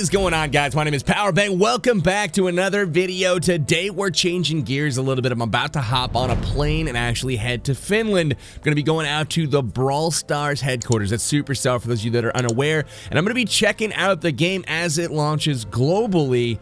is going on, guys? My name is Powerbang. Welcome back to another video. Today we're changing gears a little bit. I'm about to hop on a plane and actually head to Finland. I'm going to be going out to the Brawl Stars headquarters. That's Supercell for those of you that are unaware. And I'm going to be checking out the game as it launches globally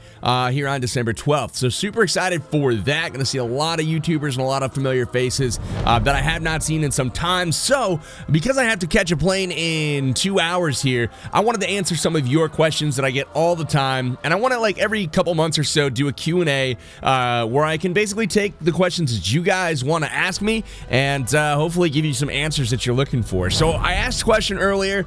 here on December 12th. So super excited for that. Going to see a lot of YouTubers and a lot of familiar faces that I have not seen in some time. So because I have to catch a plane in 2 hours here, I wanted to answer some of your questions that I get all the time, and I want to, like, every couple months or so do a Q&A where I can basically take the questions that you guys want to ask me and hopefully give you some answers that you're looking for. So I asked a question earlier,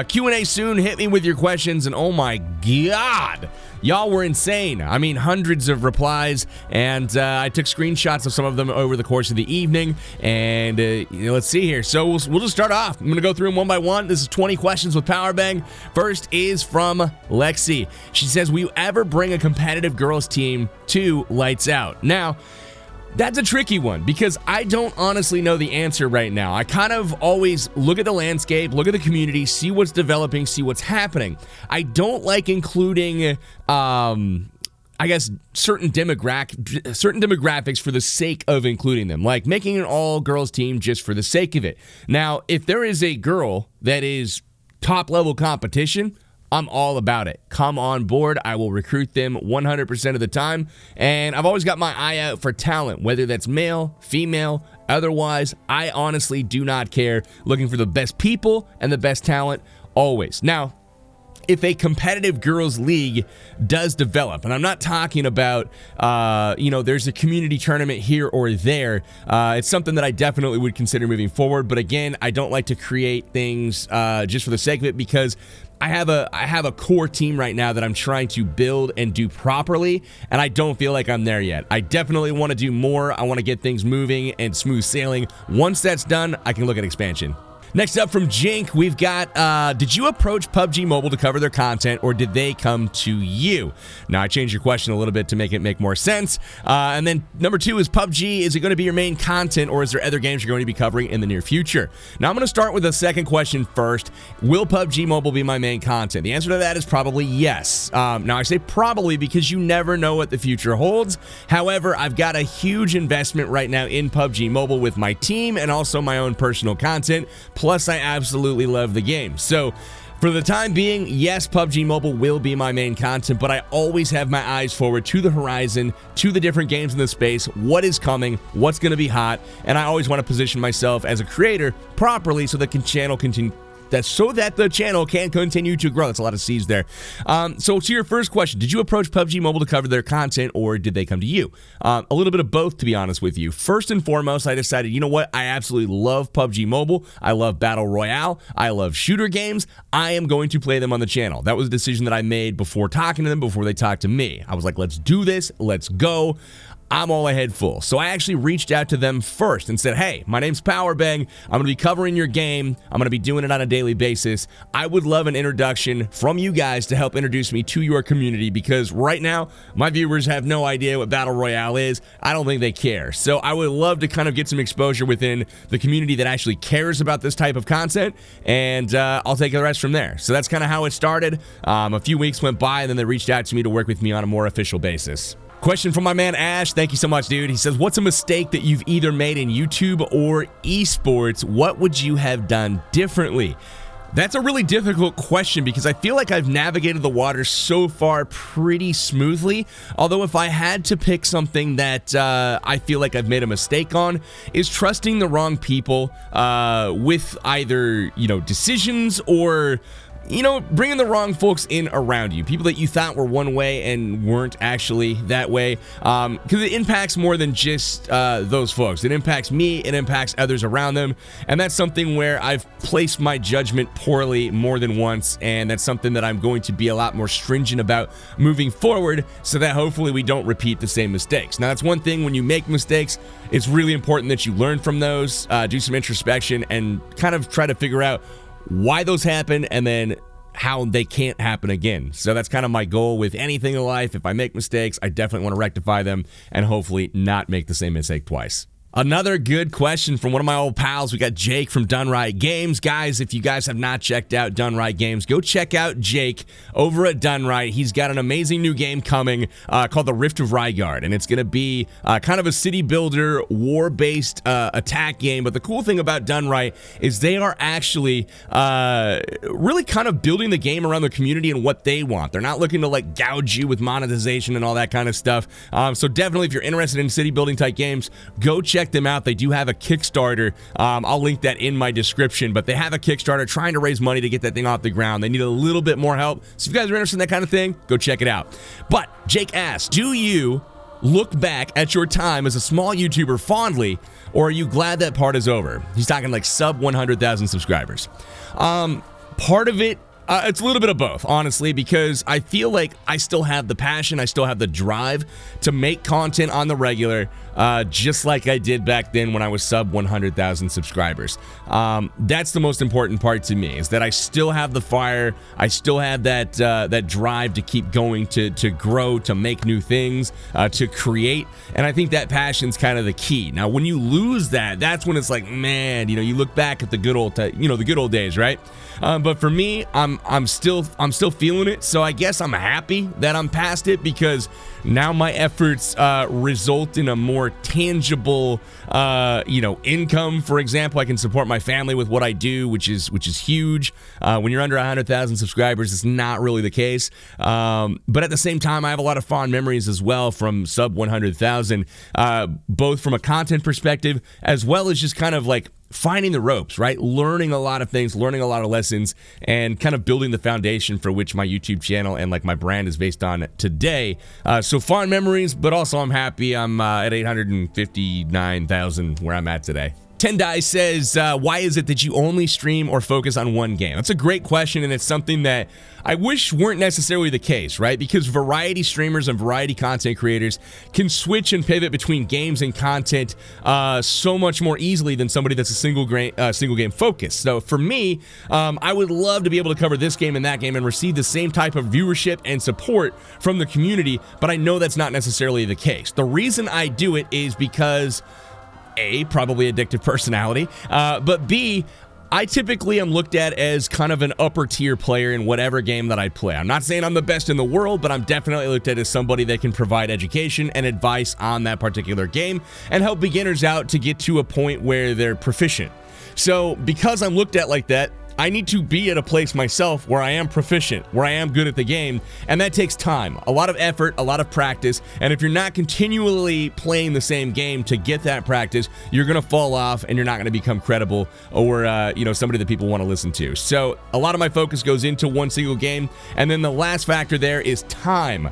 Q&A soon, hit me with your questions, and oh my god, y'all were insane. I mean, hundreds of replies, and I took screenshots of some of them over the course of the evening, and let's see here. So we'll just start off. I'm going to go through them one by one. This is 20 questions with Powerbang. First is from Lexi. She says, will you ever bring a competitive girls team to Lights Out? Now, that's a tricky one because I don't honestly know the answer right now. I kind of always look at the landscape, look at the community, see what's developing, see what's happening. I don't like including, I guess, certain demographics for the sake of including them, like making an all-girls team just for the sake of it. Now, if there is a girl that is top-level competition, I'm all about it. Come on board. I will recruit them 100% of the time. And I've always got my eye out for talent, whether that's male, female, otherwise. I honestly do not care. Looking for the best people and the best talent always. Now, if a competitive girls league does develop, and I'm not talking about, there's a community tournament here or there, it's something that I definitely would consider moving forward. But again, I don't like to create things just for the sake of it because I have a core team right now that I'm trying to build and do properly, and I don't feel like I'm there yet. I definitely want to do more. I want to get things moving and smooth sailing. Once that's done, I can look at expansion. Next up from Jink, we've got, did you approach PUBG Mobile to cover their content, or did they come to you? Now, I changed your question a little bit to make it make more sense. And then number 2 is PUBG. Is it going to be your main content, or is there other games you're going to be covering in the near future? Now, I'm going to start with the second question first. Will PUBG Mobile be my main content? The answer to that is probably yes. Now, I say probably because you never know what the future holds. However, I've got a huge investment right now in PUBG Mobile with my team and also my own personal content. Plus, I absolutely love the game. So, for the time being, yes, PUBG Mobile will be my main content, but I always have my eyes forward to the horizon, to the different games in the space, what is coming, what's going to be hot, and I always want to position myself as a creator properly so that the channel can continue to grow. That's a lot of C's there. So to your first question, did you approach PUBG Mobile to cover their content, or did they come to you? A little bit of both, to be honest with you. First and foremost, I decided, you know what? I absolutely love PUBG Mobile. I love Battle Royale. I love shooter games. I am going to play them on the channel. That was a decision that I made before talking to them, before they talked to me. I was like, let's do this. Let's go. I'm all ahead full. So I actually reached out to them first and said, hey, my name's Powerbang. I'm going to be covering your game. I'm going to be doing it on a daily basis. I would love an introduction from you guys to help introduce me to your community because right now, my viewers have no idea what Battle Royale is. I don't think they care. So I would love to kind of get some exposure within the community that actually cares about this type of content, and I'll take the rest from there. So that's kind of how it started. A few weeks went by, and then they reached out to me to work with me on a more official basis. Question from my man Ash. Thank you so much, dude. He says, what's a mistake that you've either made in YouTube or esports? What would you have done differently? That's a really difficult question because I feel like I've navigated the water so far pretty smoothly. Although if I had to pick something that I feel like I've made a mistake on, is trusting the wrong people with either, decisions or bringing the wrong folks in around you. People that you thought were one way and weren't actually that way. Because it impacts more than just those folks. It impacts me. It impacts others around them. And that's something where I've placed my judgment poorly more than once. And that's something that I'm going to be a lot more stringent about moving forward so that hopefully we don't repeat the same mistakes. Now, that's one thing when you make mistakes. It's really important that you learn from those, do some introspection, and kind of try to figure out why those happen and then how they can't happen again. So that's kind of my goal with anything in life. If I make mistakes, I definitely want to rectify them and hopefully not make the same mistake twice. Another good question from one of my old pals. We got Jake from Done Right Games. Guys, if you guys have not checked out Done Right Games, go check out Jake over at Done Right. He's got an amazing new game coming called The Rift of Rygard, and it's going to be kind of a city builder, war-based attack game. But the cool thing about Done Right is they are actually really kind of building the game around the community and what they want. They're not looking to like gouge you with monetization and all that kind of stuff. So definitely, if you're interested in city building type games, go check them out. They do have a Kickstarter. I'll link that in my description, but they have a Kickstarter trying to raise money to get that thing off the ground. They need a little bit more help. So if you guys are interested in that kind of thing, go check it out. But Jake asks, do you look back at your time as a small YouTuber fondly, or are you glad that part is over? He's talking like sub 100,000 subscribers. Part of it, it's a little bit of both, honestly, because I feel like I still have the passion, I still have the drive to make content on the regular, just like I did back then when I was sub 100,000 subscribers. That's the most important part to me, is that I still have the fire, I still have that drive to keep going, to grow, to make new things, to create, and I think that passion's kind of the key. Now, when you lose that, that's when it's like, man, you look back at the good old, the good old days, right? But for me, I'm still feeling it, so I guess I'm happy that I'm past it, because now my efforts result in a more tangible income. For example, I can support my family with what I do, which is huge. When you're under 100,000 subscribers, it's not really the case, but at the same time, I have a lot of fond memories as well from sub 100,000, both from a content perspective as well as just kind of like finding the ropes, right? Learning a lot of things, learning a lot of lessons, and kind of building the foundation for which my YouTube channel and like my brand is based on today. So fond memories, but also I'm happy I'm at 859,000 where I'm at today. Tendai says, why is it that you only stream or focus on one game? That's a great question, and it's something that I wish weren't necessarily the case, right? Because variety streamers and variety content creators can switch and pivot between games and content so much more easily than somebody that's a single game focused. So for me, I would love to be able to cover this game and that game and receive the same type of viewership and support from the community, but I know that's not necessarily the case. The reason I do it is because A, probably addictive personality, but B, I typically am looked at as kind of an upper tier player in whatever game that I play. I'm not saying I'm the best in the world, but I'm definitely looked at as somebody that can provide education and advice on that particular game and help beginners out to get to a point where they're proficient. So because I'm looked at like that, I need to be at a place myself where I am proficient, where I am good at the game, and that takes time, a lot of effort, a lot of practice, and if you're not continually playing the same game to get that practice, you're going to fall off and you're not going to become credible or, somebody that people want to listen to. So a lot of my focus goes into one single game, and then the last factor there is time.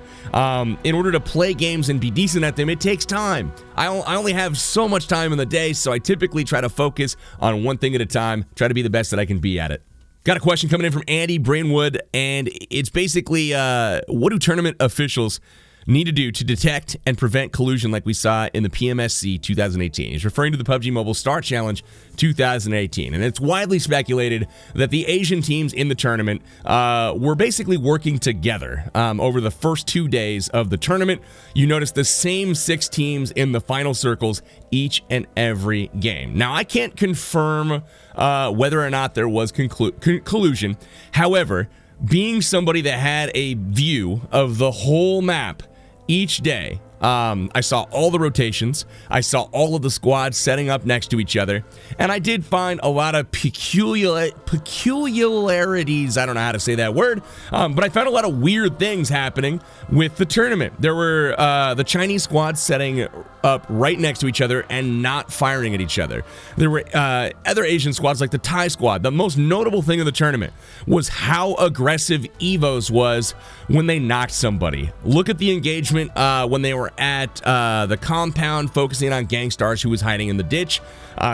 In order to play games and be decent at them, it takes time. I only have so much time in the day, so I typically try to focus on one thing at a time, try to be the best that I can be at it. Got a question coming in from Andy Brainwood, and it's basically, what do tournament officials need to do to detect and prevent collusion like we saw in the PMSC 2018? He's referring to the PUBG Mobile Star Challenge 2018, and it's widely speculated that the Asian teams in the tournament were basically working together over the first 2 days of the tournament. You notice the same 6 teams in the final circles each and every game. Now, I can't confirm whether or not there was collusion. However, being somebody that had a view of the whole map each day, I saw all the rotations, I saw all of the squads setting up next to each other, and I did find a lot of peculiarities, I don't know how to say that word, but I found a lot of weird things happening with the tournament. There were the Chinese squads setting up right next to each other and not firing at each other. There were other Asian squads like the Thai squad. The most notable thing of the tournament was how aggressive Evos was when they knocked somebody. Look at the engagement when they were at the compound focusing on Gangstars who was hiding in the ditch.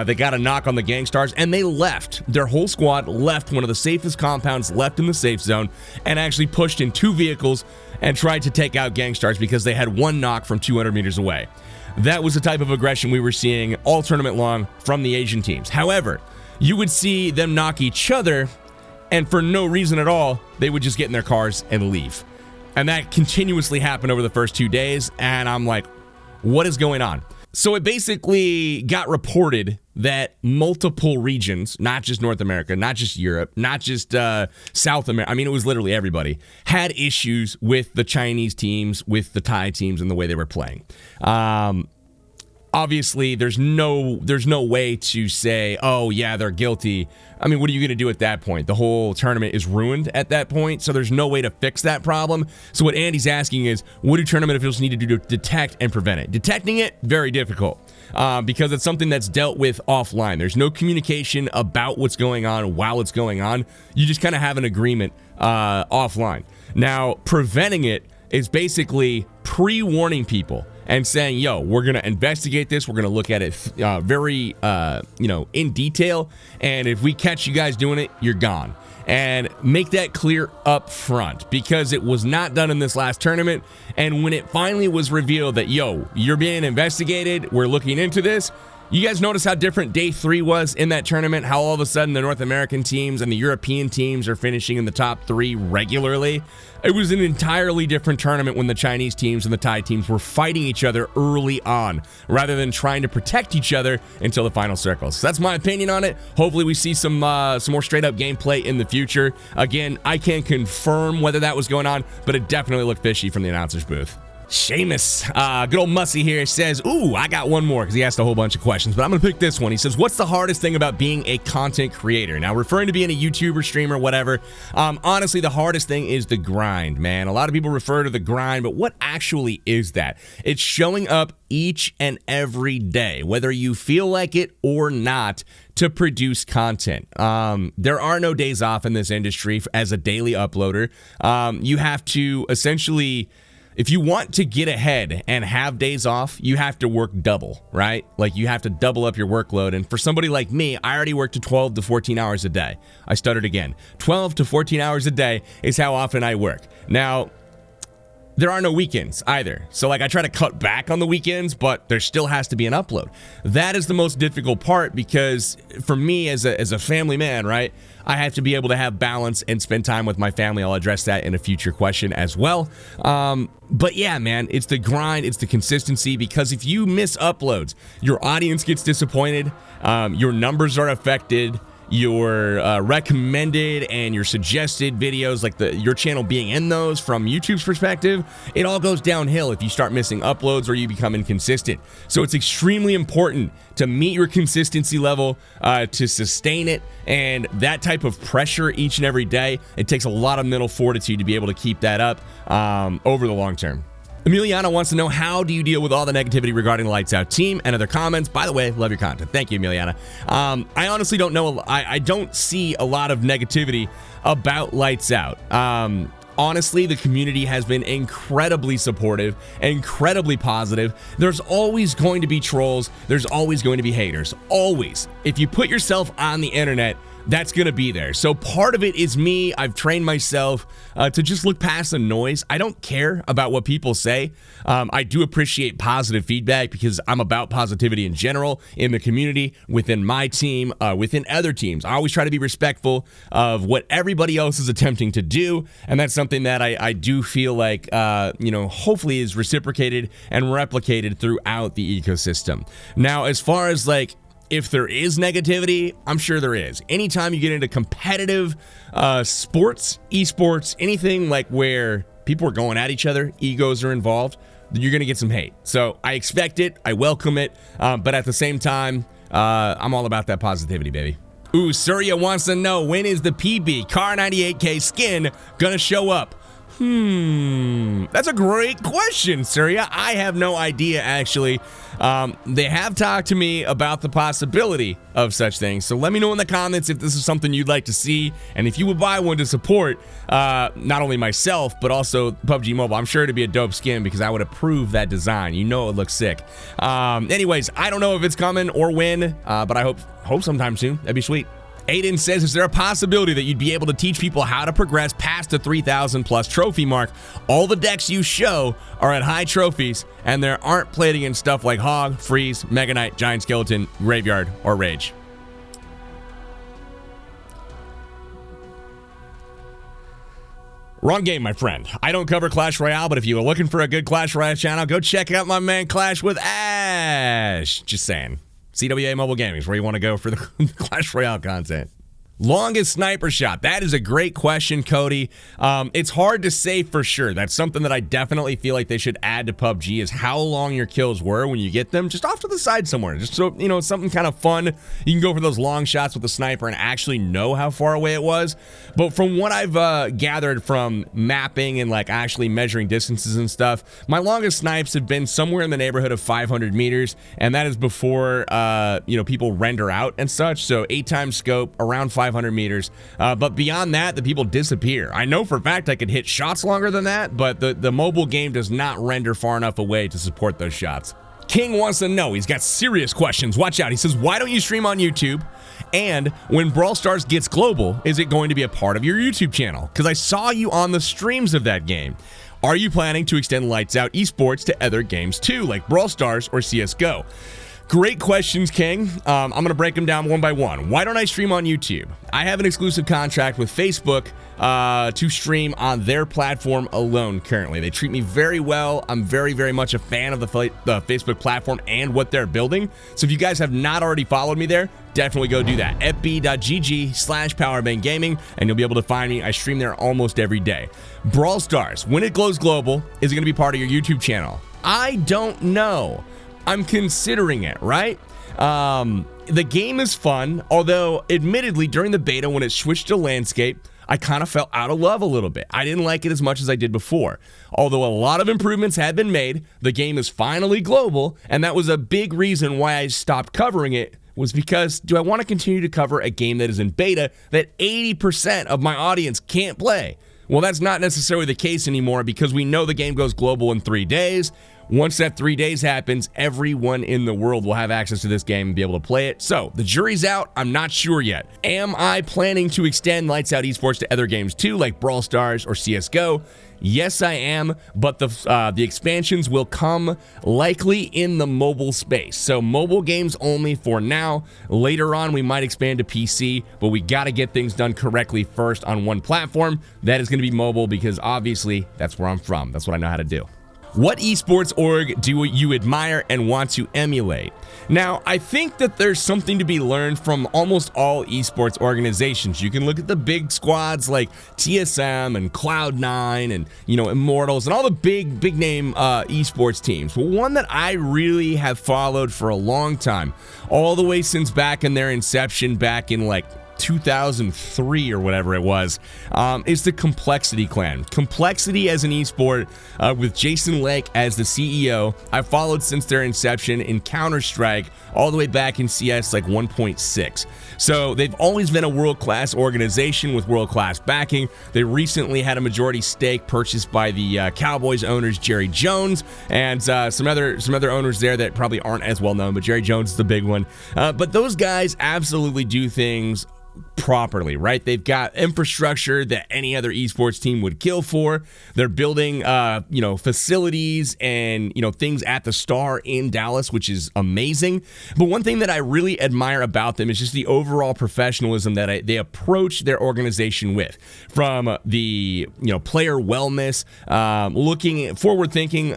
They got a knock on the Gangstars and they left. Their whole squad left one of the safest compounds left in the safe zone and actually pushed in 2 vehicles and tried to take out Gangstars because they had one knock from 200 meters away. That was the type of aggression we were seeing all tournament long from the Asian teams. However, you would see them knock each other, and for no reason at all, they would just get in their cars and leave. And that continuously happened over the first 2 days, and I'm like, what is going on? So it basically got reported that multiple regions, not just North America, not just Europe, not just South America, I mean, it was literally everybody, had issues with the Chinese teams, with the Thai teams, and the way they were playing. Obviously, there's no way to say, oh, yeah, they're guilty. I mean, what are you going to do at that point? The whole tournament is ruined at that point, so there's no way to fix that problem. So what Andy's asking is, what do tournament officials need to do to detect and prevent it? Detecting it, very difficult, because it's something that's dealt with offline. There's no communication about what's going on while it's going on. You just kind of have an agreement offline. Now, preventing it is basically pre-warning people and saying, yo, we're going to investigate this. We're going to look at it very, in detail. And if we catch you guys doing it, you're gone. And make that clear up front, because it was not done in this last tournament. And when it finally was revealed that, yo, you're being investigated, we're looking into this. You guys notice how different day 3 was in that tournament? How all of a sudden the North American teams and the European teams are finishing in the top 3 regularly? It was an entirely different tournament when the Chinese teams and the Thai teams were fighting each other early on, rather than trying to protect each other until the final circles. So that's my opinion on it. Hopefully we see some more straight up gameplay in the future. Again, I can't confirm whether that was going on, but it definitely looked fishy from the announcer's booth. Seamus, good old Mussy here, says, ooh, I got one more, because he asked a whole bunch of questions, but I'm going to pick this one. He says, what's the hardest thing about being a content creator? Now, referring to being a YouTuber, streamer, whatever, honestly, the hardest thing is the grind, man. A lot of people refer to the grind, but what actually is that? It's showing up each and every day, whether you feel like it or not, to produce content. There are no days off in this industry as a daily uploader. You have to essentially... If you want to get ahead and have days off, you have to work double, right? Like, you have to double up your workload. And for somebody like me, I already work to 12 to 14 hours a day. I stuttered again. 12 to 14 hours a day is how often I work. Now, there are no weekends either. So, like, I try to cut back on the weekends, but there still has to be an upload. That is the most difficult part, because for me as a family man, right, I have to be able to have balance and spend time with my family. I'll address that in a future question as well. But yeah, man, it's the grind, it's the consistency, because if you miss uploads, your audience gets disappointed, your numbers are affected, your recommended and your suggested videos, like your channel being in those from YouTube's perspective, it all goes downhill if you start missing uploads or you become inconsistent. So it's extremely important to meet your consistency level, to sustain it, and that type of pressure each and every day. It takes a lot of mental fortitude to be able to keep that up over the long term. Emiliana wants to know, how do you deal with all the negativity regarding the Lights Out team? And other comments. By the way, love your content. Thank you, Emiliana. I honestly don't know. I don't see a lot of negativity about Lights Out. Honestly, the community has been incredibly supportive, incredibly positive. There's always going to be trolls. There's always going to be haters. Always. If you put yourself on the internet, that's going to be there. So part of it is me. I've trained myself to just look past the noise. I don't care about what people say. I do appreciate positive feedback, because I'm about positivity in general in the community, within my team, within other teams. I always try to be respectful of what everybody else is attempting to do. And that's something that I do feel like, hopefully is reciprocated and replicated throughout the ecosystem. Now, as far as like, if there is negativity, I'm sure there is. Anytime you get into competitive sports, eSports, anything like where people are going at each other, egos are involved, you're going to get some hate. So I expect it. I welcome it. But at the same time, I'm all about that positivity, baby. Ooh, Surya wants to know, when is the PB Car 98K skin going to show up? That's a great question, Surya. I have no idea, actually. They have talked to me about the possibility of such things, so let me know in the comments if this is something you'd like to see, and if you would buy one to support not only myself, but also PUBG Mobile. I'm sure it'd be a dope skin, because I would approve that design. You know it looks sick. Anyways, I don't know if it's coming or when, but I hope sometime soon. That'd be sweet. Aiden says, is there a possibility that you'd be able to teach people how to progress past the 3,000 plus trophy mark? All the decks you show are at high trophies, and there aren't played against stuff like Hog, Freeze, Mega Knight, Giant Skeleton, Graveyard, or Rage. Wrong game, my friend. I don't cover Clash Royale, but if you are looking for a good Clash Royale channel, go check out my man Clash with Ash. Trash. Just saying. CWA Mobile Gaming is where you want to go for the Clash Royale content. Longest sniper shot. That is a great question, Cody. It's hard to say for sure. That's something that I definitely feel like they should add to PUBG, is how long your kills were when you get them, just off to the side somewhere. Just so, you know, something kind of fun. You can go for those long shots with the sniper and actually know how far away it was. But from what I've gathered from mapping and like actually measuring distances and stuff, my longest snipes have been somewhere in the neighborhood of 500 meters, and that is before, you know, people render out and such. So 8 times scope, around 500 meters. But beyond that, the people disappear. I know for a fact I could hit shots longer than that, but the mobile game does not render far enough away to support those shots. King wants to know. He's got serious questions. Watch out. He says, why don't you stream on YouTube? And when Brawl Stars gets global, is it going to be a part of your YouTube channel? Because I saw you on the streams of that game. Are you planning to extend Lights Out eSports to other games too, like Brawl Stars or CSGO? Great questions, King. I'm going to break them down one by one. Why don't I stream on YouTube? I have an exclusive contract with Facebook to stream on their platform alone currently. They treat me very well. I'm very, very much a fan of the Facebook platform and what they're building. So if you guys have not already followed me there, definitely go do that. fb.gg/Powerbang Gaming, and you'll be able to find me. I stream there almost every day. Brawl Stars, when it goes global, is it going to be part of your YouTube channel? I don't know. I'm considering it, right? The game is fun, although admittedly during the beta when it switched to landscape, I kind of fell out of love a little bit. I didn't like it as much as I did before. Although a lot of improvements have been made, the game is finally global, and that was a big reason why I stopped covering it, was because do I want to continue to cover a game that is in beta that 80% of my audience can't play? Well, that's not necessarily the case anymore because we know the game goes global in 3 days. Once that 3 days happens, everyone in the world will have access to this game and be able to play it. So the jury's out. I'm not sure yet. Am I planning to extend Lights Out eSports to other games too, like Brawl Stars or CSGO? Yes, I am, but the expansions will come likely in the mobile space. So mobile games only for now. Later on, we might expand to PC, but we got to get things done correctly first on one platform. That is going to be mobile because obviously that's where I'm from. That's what I know how to do. What esports org do you admire and want to emulate? Now, I think that there's something to be learned from almost all esports organizations. You can look at the big squads like TSM and Cloud9 and, you know, Immortals and all the big name esports teams. But one that I really have followed for a long time, all the way since back in their inception back in like 2003 or whatever it was, is the Complexity clan. Complexity as an esport with Jason Lake as the CEO. I've followed since their inception in Counter-Strike all the way back in CS like 1.6. So they've always been a world-class organization with world-class backing. They recently had a majority stake purchased by the Cowboys owners Jerry Jones and some other owners there that probably aren't as well known, but Jerry Jones is the big one. But those guys absolutely do things properly, right? They've got infrastructure that any other esports team would kill for. They're building, you know, facilities and, you know, things at the Star in Dallas, which is amazing. But one thing that I really admire about them is just the overall professionalism that they approach their organization with, from the, you know, player wellness, looking forward thinking,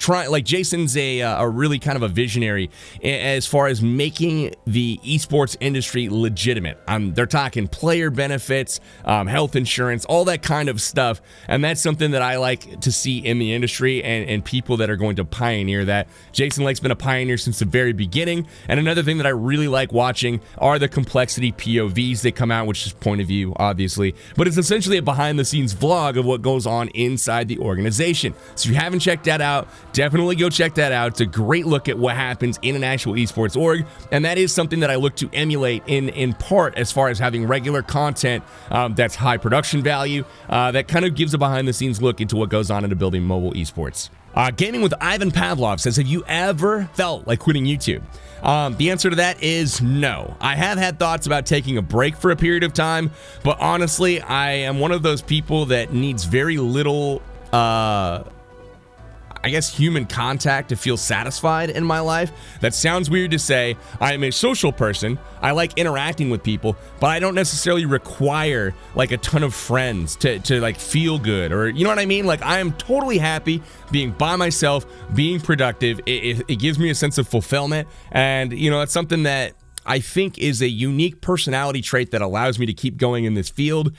like Jason's a really kind of a visionary as far as making the esports industry legitimate. They're talking player benefits, health insurance, all that kind of stuff, and that's something that I like to see in the industry and people that are going to pioneer that. Jason Lake's been a pioneer since the very beginning, and another thing that I really like watching are the Complexity POVs that come out, which is point of view, obviously, but it's essentially a behind-the-scenes vlog of what goes on inside the organization. So if you haven't checked that out, definitely go check that out. It's a great look at what happens in an actual esports org, and that is something that I look to emulate in part as far as having regular content that's high production value, that kind of gives a behind-the-scenes look into what goes on into building mobile esports. Gaming with Ivan Pavlov says, have you ever felt like quitting YouTube? The answer to that is no. I have had thoughts about taking a break for a period of time, but honestly, I am one of those people that needs very little I guess, human contact to feel satisfied in my life. That sounds weird to say. I am a social person. I like interacting with people, but I don't necessarily require like a ton of friends to like feel good, or you know what I mean? Like, I am totally happy being by myself, being productive. It gives me a sense of fulfillment, and you know, it's something that I think is a unique personality trait that allows me to keep going in this field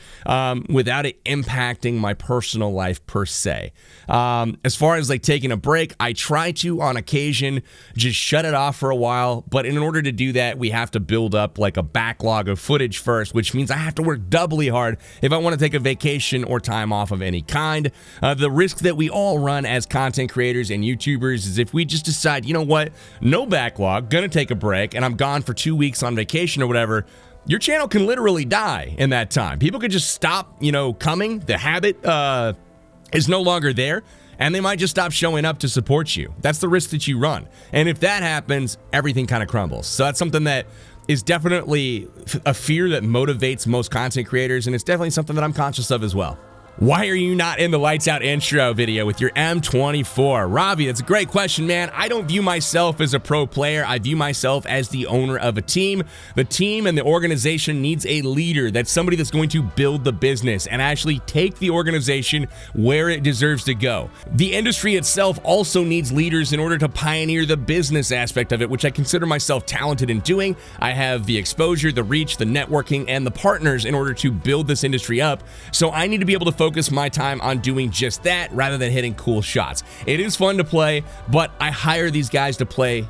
without it impacting my personal life per se. As far as like taking a break, I try to on occasion just shut it off for a while, but in order to do that, we have to build up like a backlog of footage first, which means I have to work doubly hard if I want to take a vacation or time off of any kind. The risk that we all run as content creators and YouTubers is if we just decide, you know what, no backlog, gonna take a break, and I'm gone for 2 weeks on vacation or whatever, your channel can literally die in that time. People could just stop, you know, coming. The habit is no longer there, and they might just stop showing up to support you. That's the risk that you run. And if that happens, everything kind of crumbles. So that's something that is definitely a fear that motivates most content creators, and it's definitely something that I'm conscious of as well. Why are you not in the Lights Out intro video with your M24? Robbie, that's a great question, man. I don't view myself as a pro player. I view myself as the owner of a team. The team and the organization needs a leader. That's somebody that's going to build the business and actually take the organization where it deserves to go. The industry itself also needs leaders in order to pioneer the business aspect of it, which I consider myself talented in doing. I have the exposure, the reach, the networking, and the partners in order to build this industry up. So I need to be able to focus my time on doing just that rather than hitting cool shots. It is fun to play, but I hire these guys to play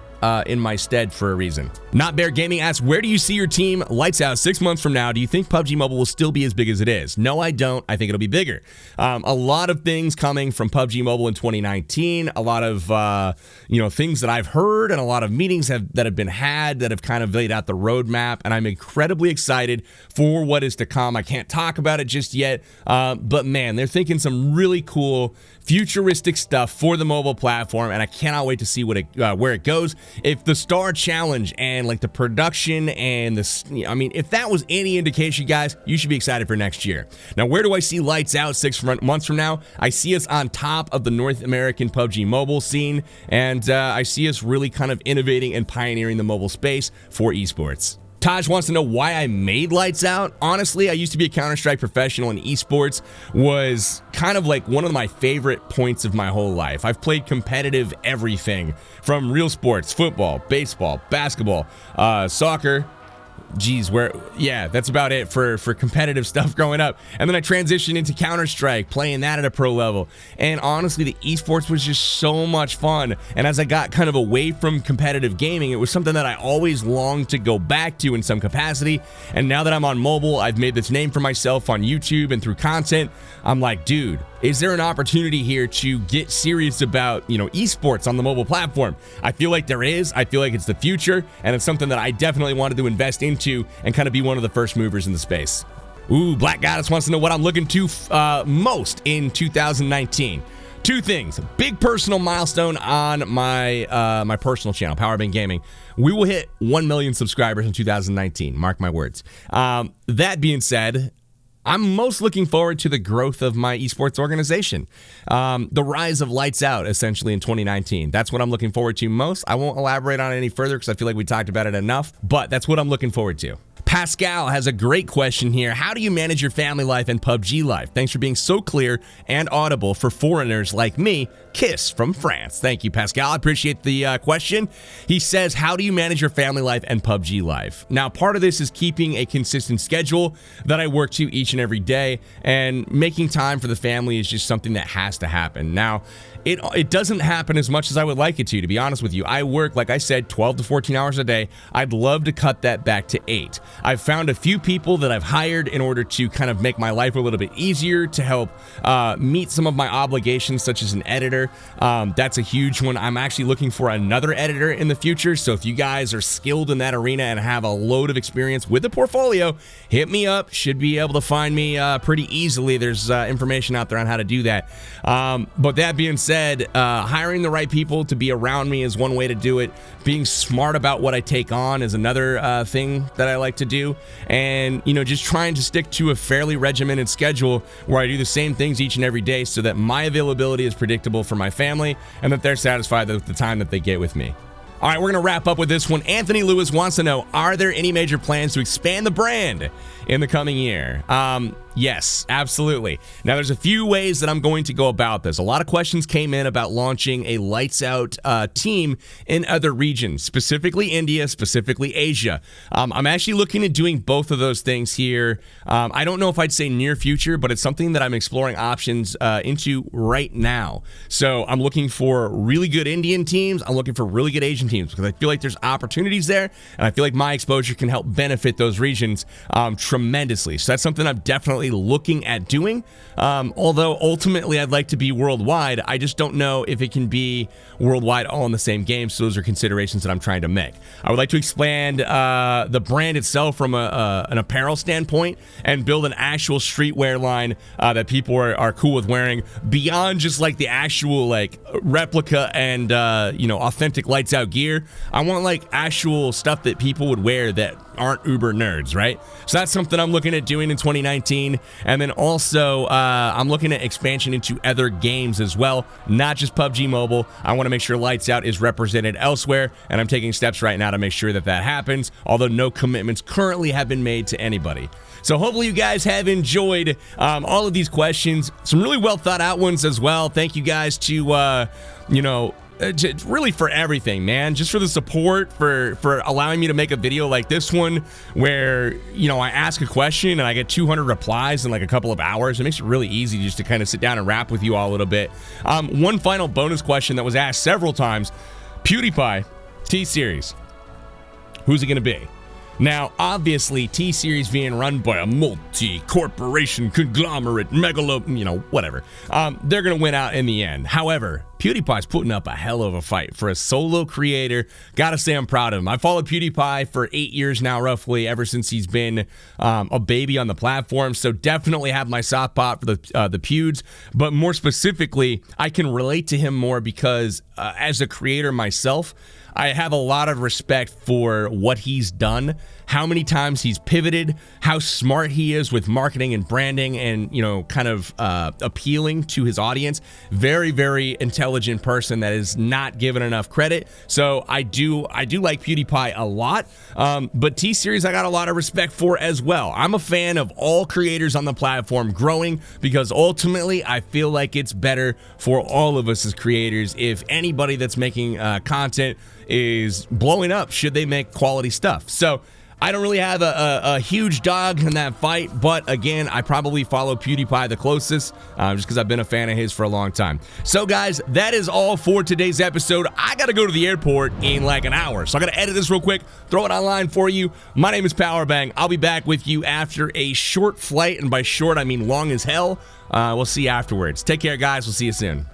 in my stead for a reason. Not Bear Gaming asks, where do you see your team Lights Out 6 months from now? Do you think PUBG Mobile will still be as big as it is? No, I don't. I think it'll be bigger. A lot of things coming from PUBG Mobile in 2019. A lot of things that I've heard, and a lot of meetings that have been had that have kind of laid out the roadmap, and I'm incredibly excited for what is to come. I can't talk about it just yet, but man, they're thinking some really cool futuristic stuff for the mobile platform, and I cannot wait to see where it goes. If the Star Challenge and like the production and if that was any indication, guys, you should be excited for next year. Now, where do I see Lights Out 6 months from now? I see us on top of the North American PUBG Mobile scene, and I see us really kind of innovating and pioneering the mobile space for esports. Taj wants to know why I made Lights Out. Honestly, I used to be a Counter-Strike professional, and esports was kind of like one of my favorite points of my whole life. I've played competitive everything from real sports, football, baseball, basketball, soccer. That's about it for competitive stuff growing up. And then I transitioned into Counter-Strike, playing that at a pro level. And honestly, the esports was just so much fun. And as I got kind of away from competitive gaming, it was something that I always longed to go back to in some capacity. And now that I'm on mobile, I've made this name for myself on YouTube and through content. I'm like, dude, is there an opportunity here to get serious about, esports on the mobile platform? I feel like there is. I feel like it's the future, and it's something that I definitely wanted to invest into and kind of be one of the first movers in the space. Ooh, Black Goddess wants to know what I'm looking to most in 2019. Two things. Big personal milestone on my personal channel, Powerbang Gaming. We will hit 1 million subscribers in 2019. Mark my words. That being said, I'm most looking forward to the growth of my esports organization. The rise of Lights Out, essentially, in 2019. That's what I'm looking forward to most. I won't elaborate on it any further because I feel like we talked about it enough, but that's what I'm looking forward to. Pascal has a great question here. How do you manage your family life and PUBG life? Thanks for being so clear and audible for foreigners like me. Kiss from France. Thank you, Pascal. I appreciate the question. He says, how do you manage your family life and PUBG life? Now, part of this is keeping a consistent schedule that I work to each and every day, and making time for the family is just something that has to happen. Now, it doesn't happen as much as I would like it to be honest with you. I work, like I said, 12 to 14 hours a day. I'd love to cut that back to 8. I've found a few people that I've hired in order to kind of make my life a little bit easier, to help meet some of my obligations, such as an editor. That's a huge one. I'm actually looking for another editor in the future, so if you guys are skilled in that arena and have a load of experience with a portfolio, hit me up. Should be able to find me pretty easily. There's information out there on how to do that. But that being said, said, hiring the right people to be around me is one way to do it. Being smart about what I take on is another thing that I like to do. And, just trying to stick to a fairly regimented schedule where I do the same things each and every day so that my availability is predictable for my family and that they're satisfied with the time that they get with me. All right, we're going to wrap up with this one. Anthony Lewis wants to know, are there any major plans to expand the brand in the coming year? Yes, absolutely. Now, there's a few ways that I'm going to go about this. A lot of questions came in about launching a lights out team in other regions, specifically India, specifically Asia. I'm actually looking at doing both of those things here. I don't know if I'd say near future, but it's something that I'm exploring options into right now. So I'm looking for really good Indian teams. I'm looking for really good Asian teams because I feel like there's opportunities there, and I feel like my exposure can help benefit those regions tremendously. So that's something I'm definitely looking at doing. Although ultimately I'd like to be worldwide, I just don't know if it can be worldwide all in the same game. So those are considerations that I'm trying to make. I would like to expand the brand itself from an apparel standpoint and build an actual streetwear line that people are cool with wearing beyond just like the actual like replica and authentic lights out gear. I want like actual stuff that people would wear that aren't uber nerds, right? So that's something I'm looking at doing in 2019. And then also I'm looking at expansion into other games as well, not just PUBG Mobile. I want to make sure Lights Out is represented elsewhere, and I'm taking steps right now to make sure that that happens, although no commitments currently have been made to anybody. So hopefully you guys have enjoyed all of these questions, some really well thought out ones as well. Thank you guys to really for everything, man. Just for the support, for allowing me to make a video like this one where, I ask a question and I get 200 replies in like a couple of hours. It makes it really easy just to kind of sit down and rap with you all a little bit. One final bonus question that was asked several times. PewDiePie, T-Series. Who's it going to be? Now, obviously, T-Series being run by a multi-corporation conglomerate, whatever. They're going to win out in the end. However, PewDiePie's putting up a hell of a fight for a solo creator. Gotta say I'm proud of him. I followed PewDiePie for 8 years now, roughly, ever since he's been a baby on the platform. So definitely have my soft spot for the Pewds. But more specifically, I can relate to him more because as a creator myself, I have a lot of respect for what he's done, how many times he's pivoted, how smart he is with marketing and branding and, kind of appealing to his audience. Very, very intelligent person that is not given enough credit. So I do like PewDiePie a lot, but T-Series I got a lot of respect for as well. I'm a fan of all creators on the platform growing because ultimately I feel like it's better for all of us as creators if anybody that's making content is blowing up should they make quality stuff. So I don't really have a huge dog in that fight, but again, I probably follow PewDiePie the closest just because I've been a fan of his for a long time. So guys, that is all for today's episode. I got to go to the airport in like an hour, so I got to edit this real quick, throw it online for you. My name is Powerbang. I'll be back with you after a short flight, and by short, I mean long as hell. We'll see you afterwards. Take care, guys. We'll see you soon.